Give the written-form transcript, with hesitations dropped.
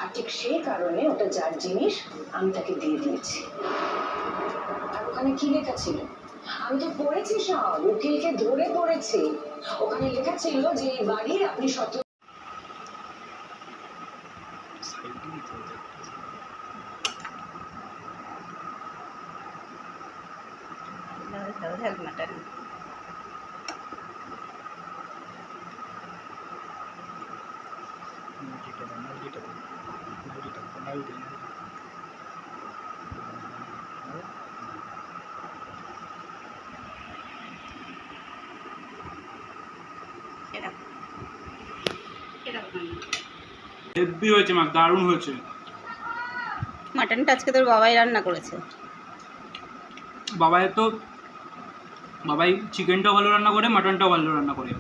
আর ঠিক সেই কারণে ওটা যার জিনিস আমি তাকে দিয়ে দিয়েছি। আর ওখানে কি লেখা ছিল? আমি তো পড়েছি, সব উকিলকে ধরে পড়েছি। ওখানে লেখা ছিল যে এই বাড়ির আপনি मटन হেভি হয়েছে মা, দারুণ হয়েছে। মাটনটা আজকে তোর বাবাই রান্না করেছে। বাবাই চিকেনটাও ভালো রান্না করে, মাটনটাও ভালো রান্না করে।